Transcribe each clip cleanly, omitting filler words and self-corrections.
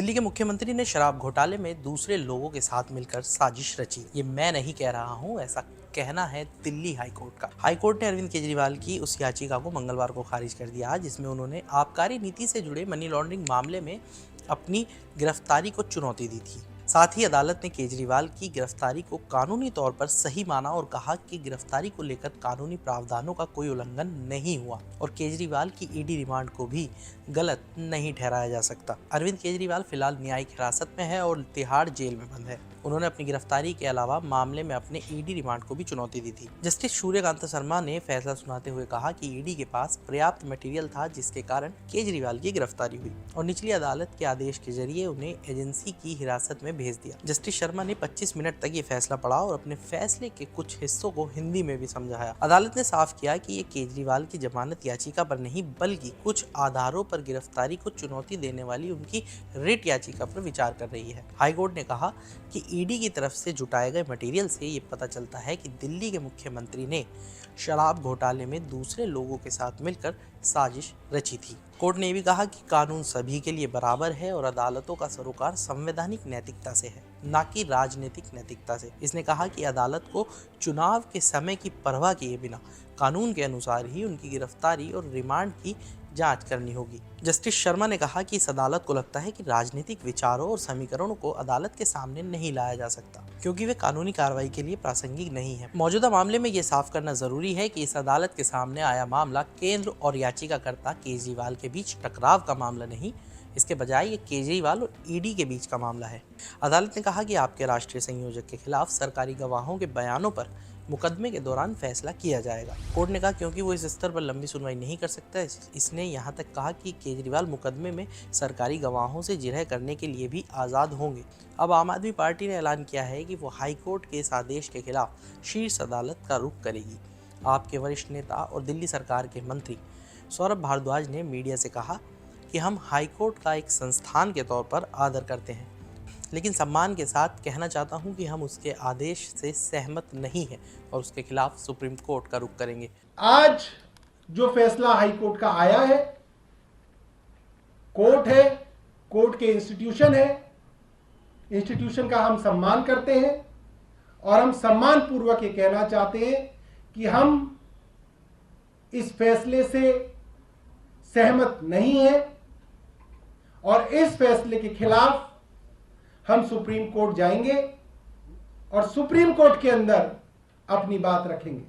दिल्ली के मुख्यमंत्री ने शराब घोटाले में दूसरे लोगों के साथ मिलकर साजिश रची। ये मैं नहीं कह रहा हूँ, ऐसा कहना है दिल्ली हाईकोर्ट का। हाईकोर्ट ने अरविंद केजरीवाल की उस याचिका को मंगलवार को खारिज कर दिया जिसमें उन्होंने आबकारी नीति से जुड़े मनी लॉन्ड्रिंग मामले में अपनी गिरफ्तारी को चुनौती दी थी। साथ ही अदालत ने केजरीवाल की गिरफ्तारी को कानूनी तौर पर सही माना और कहा कि गिरफ्तारी को लेकर कानूनी प्रावधानों का कोई उल्लंघन नहीं हुआ और केजरीवाल की ईडी रिमांड को भी गलत नहीं ठहराया जा सकता। अरविंद केजरीवाल फिलहाल न्यायिक हिरासत में है और तिहाड़ जेल में बंद है। उन्होंने अपनी गिरफ्तारी के अलावा मामले में अपने ईडी रिमांड को भी चुनौती दी थी। जस्टिस सूर्यकांत शर्मा ने फैसला सुनाते हुए कहा कि ईडी के पास पर्याप्त मटेरियल था जिसके कारण केजरीवाल की गिरफ्तारी हुई और निचली अदालत के आदेश के जरिए उन्हें एजेंसी की हिरासत में भेज दिया। जस्टिस शर्मा ने 25 मिनट तक ये फैसला पढ़ा और अपने फैसले के कुछ हिस्सों को हिंदी में भी समझाया। अदालत ने साफ किया कि ये केजरीवाल की जमानत याचिका पर नहीं बल्कि कुछ आधारों पर गिरफ्तारी को चुनौती देने वाली उनकी रिट याचिका पर विचार कर रही है। हाईकोर्ट ने कहा कि ईडी की तरफ से जुटाए गए मटेरियल से ये पता चलता है कि दिल्ली के मुख्यमंत्री ने शराब घोटाले में दूसरे लोगों के साथ मिलकर साजिश रची थी। कोर्ट ने भी कहा कि कानून सभी के लिए बराबर है और अदालतों का सरोकार संवैधानिक नैतिकता से है, न कि राजनीतिक नैतिकता से। इसने कहा कि अदालत को चुनाव के समय की परवाह किए बिना कानून के अनुसार ही उनकी गिरफ्तारी और रिमांड की जांच करनी होगी। जस्टिस शर्मा ने कहा कि इस अदालत को लगता है कि राजनीतिक विचारों और समीकरणों को अदालत के सामने नहीं लाया जा सकता क्योंकि वे कानूनी कार्रवाई के लिए प्रासंगिक नहीं है। मौजूदा मामले में ये साफ करना जरूरी है कि इस अदालत के सामने आया मामला केंद्र और याचिकाकर्ता केजरीवाल के बीच टकराव का मामला नहीं, इसके बजाय ये केजरीवाल और ईडी के बीच का मामला है। अदालत ने कहा कि आपके राष्ट्रीय संयोजक के खिलाफ सरकारी गवाहों के बयानों पर मुकदमे के दौरान फैसला किया जाएगा। कोर्ट ने कहा क्योंकि वो इस स्तर पर लंबी सुनवाई नहीं कर सकता, इसने यहाँ तक कहा कि केजरीवाल मुकदमे में सरकारी गवाहों से जिरह करने के लिए भी आज़ाद होंगे। अब आम आदमी पार्टी ने ऐलान किया है कि वो हाईकोर्ट के इस आदेश के खिलाफ शीर्ष अदालत का रुख करेगी। आपके वरिष्ठ नेता और दिल्ली सरकार के मंत्री सौरभ भारद्वाज ने मीडिया से कहा कि हम हाईकोर्ट का एक संस्थान के तौर पर आदर करते हैं, लेकिन सम्मान के साथ कहना चाहता हूं कि हम उसके आदेश से सहमत नहीं हैं और उसके खिलाफ सुप्रीम कोर्ट का रुख करेंगे। आज जो फैसला हाई कोर्ट का आया है, कोर्ट है, कोर्ट के इंस्टीट्यूशन है, इंस्टीट्यूशन का हम सम्मान करते हैं और हम सम्मान पूर्वक ये कहना चाहते हैं कि हम इस फैसले से सहमत नहीं हैं और इस फैसले के खिलाफ हम सुप्रीम कोर्ट जाएंगे और सुप्रीम कोर्ट के अंदर अपनी बात रखेंगे।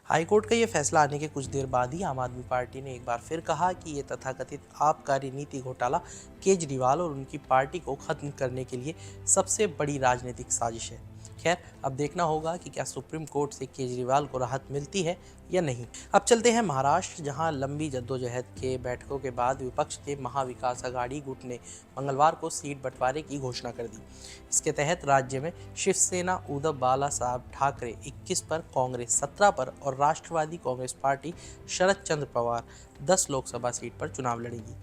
हाईकोर्ट का ये फैसला आने के कुछ देर बाद ही आम आदमी पार्टी ने एक बार फिर कहा कि ये तथाकथित आबकारी नीति घोटाला केजरीवाल और उनकी पार्टी को खत्म करने के लिए सबसे बड़ी राजनीतिक साजिश है। खैर, अब देखना होगा कि क्या सुप्रीम कोर्ट से केजरीवाल को राहत मिलती है या नहीं। अब चलते हैं महाराष्ट्र, जहां लंबी जद्दोजहद के बैठकों के बाद विपक्ष के महाविकास अघाड़ी गुट ने मंगलवार को सीट बंटवारे की घोषणा कर दी। इसके तहत राज्य में शिवसेना उद्धव बाला साहब ठाकरे 21 पर, कांग्रेस 17 पर और राष्ट्रवादी कांग्रेस पार्टी शरद चंद्र पवार 10 लोकसभा सीट पर चुनाव लड़ेगी।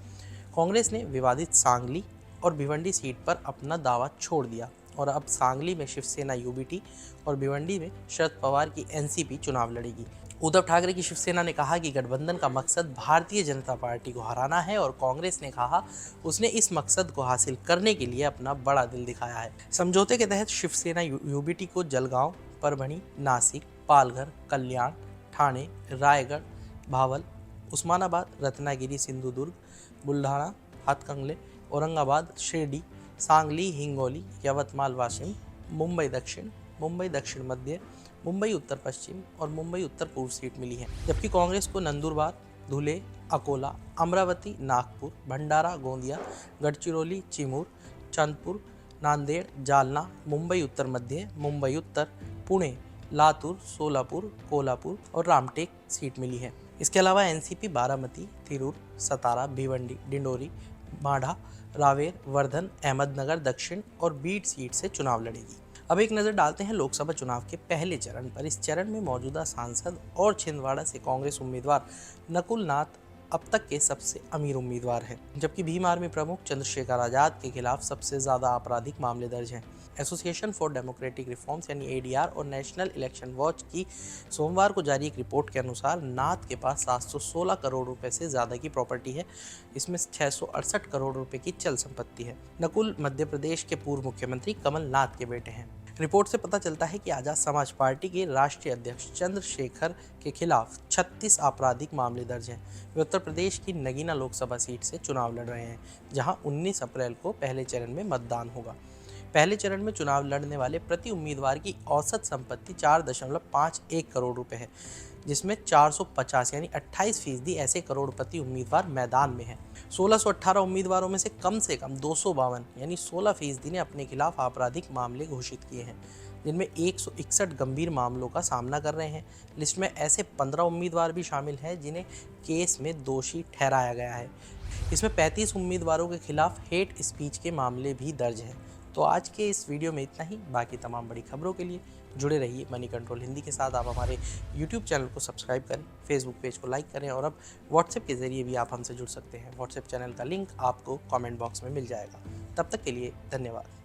कांग्रेस ने विवादित सांगली और भिवंडी सीट पर अपना दावा छोड़ दिया और अब सांगली में शिवसेना यूबीटी और भिवंडी में शरद पवार की एनसीपी चुनाव लड़ेगी। उद्धव ठाकरे की शिवसेना ने कहा कि गठबंधन का मकसद भारतीय जनता पार्टी को हराना है और कांग्रेस ने कहा उसने इस मकसद को हासिल करने के लिए अपना बड़ा दिल दिखाया है। समझौते के तहत शिवसेना यूबीटी को जलगांव, परभणी, नासिक, पालघर, कल्याण, ठाणे, रायगढ़, भावल, उस्मानाबाद, रत्नागिरी, सिंधुदुर्ग, बुल्ढाणा, हातकंगले, औरंगाबाद, शिरडी, सांगली, हिंगोली, यवतमाल, वाशिम, मुंबई दक्षिण मध्य, मुंबई उत्तर पश्चिम और मुंबई उत्तर पूर्व सीट मिली है। जबकि कांग्रेस को नंदुरबार, धुले, अकोला, अमरावती, नागपुर, भंडारा, गोंदिया, गढ़चिरौली, चिमूर, चंदपुर, नांदेड़, जालना, मुंबई उत्तर मध्य, मुंबई उत्तर, पुणे, लातूर, सोलापुर, कोल्हापुर और रामटेक सीट मिली है। इसके अलावा एनसीपी बारामती, थिरूर, सतारा, भिवंडी, डिंडोरी, माढ़ा, रावेर, वर्धन, अहमदनगर दक्षिण और बीड सीट से चुनाव लड़ेगी। अब एक नज़र डालते हैं लोकसभा चुनाव के पहले चरण पर। इस चरण में मौजूदा सांसद और छिंदवाड़ा से कांग्रेस उम्मीदवार नकुल नाथ अब तक के सबसे अमीर उम्मीदवार हैं, जबकि भीम आर्मी प्रमुख चंद्रशेखर आजाद के खिलाफ सबसे ज़्यादा आपराधिक मामले दर्ज हैं। एसोसिएशन फॉर डेमोक्रेटिक रिफॉर्म्स यानी एडीआर और नेशनल इलेक्शन वॉच की सोमवार को जारी एक रिपोर्ट के अनुसार नाथ के पास 716 करोड़ रुपए से ज़्यादा की प्रॉपर्टी है। इसमें 668 करोड़ रुपए की चल संपत्ति है। नकुल मध्य प्रदेश के पूर्व मुख्यमंत्री कमलनाथ के बेटे हैं। रिपोर्ट से पता चलता है कि आजाद समाज पार्टी के राष्ट्रीय अध्यक्ष चंद्रशेखर के खिलाफ 36 आपराधिक मामले दर्ज हैं। वे उत्तर प्रदेश की नगीना लोकसभा सीट से चुनाव लड़ रहे हैं, जहां 19 अप्रैल को पहले चरण में मतदान होगा। पहले चरण में चुनाव लड़ने वाले प्रति उम्मीदवार की औसत संपत्ति 4.51 करोड़ रुपए है, जिसमें 450 यानी 28% ऐसे करोड़पति उम्मीदवार मैदान में हैं। 1618 उम्मीदवारों में से कम 252 यानी 16% ने अपने खिलाफ आपराधिक मामले घोषित किए हैं, जिनमें 161 गंभीर मामलों का सामना कर रहे हैं। लिस्ट में ऐसे 15 उम्मीदवार भी शामिल हैं जिन्हें केस में दोषी ठहराया गया है। इसमें 35 उम्मीदवारों के खिलाफ हेट स्पीच के मामले भी दर्ज हैं। तो आज के इस वीडियो में इतना ही। बाकी तमाम बड़ी खबरों के लिए जुड़े रहिए मनी कंट्रोल हिंदी के साथ। आप हमारे यूट्यूब चैनल को सब्सक्राइब करें, फेसबुक पेज को लाइक करें और अब व्हाट्सएप के ज़रिए भी आप हमसे जुड़ सकते हैं। व्हाट्सएप चैनल का लिंक आपको कमेंट बॉक्स में मिल जाएगा। तब तक के लिए धन्यवाद।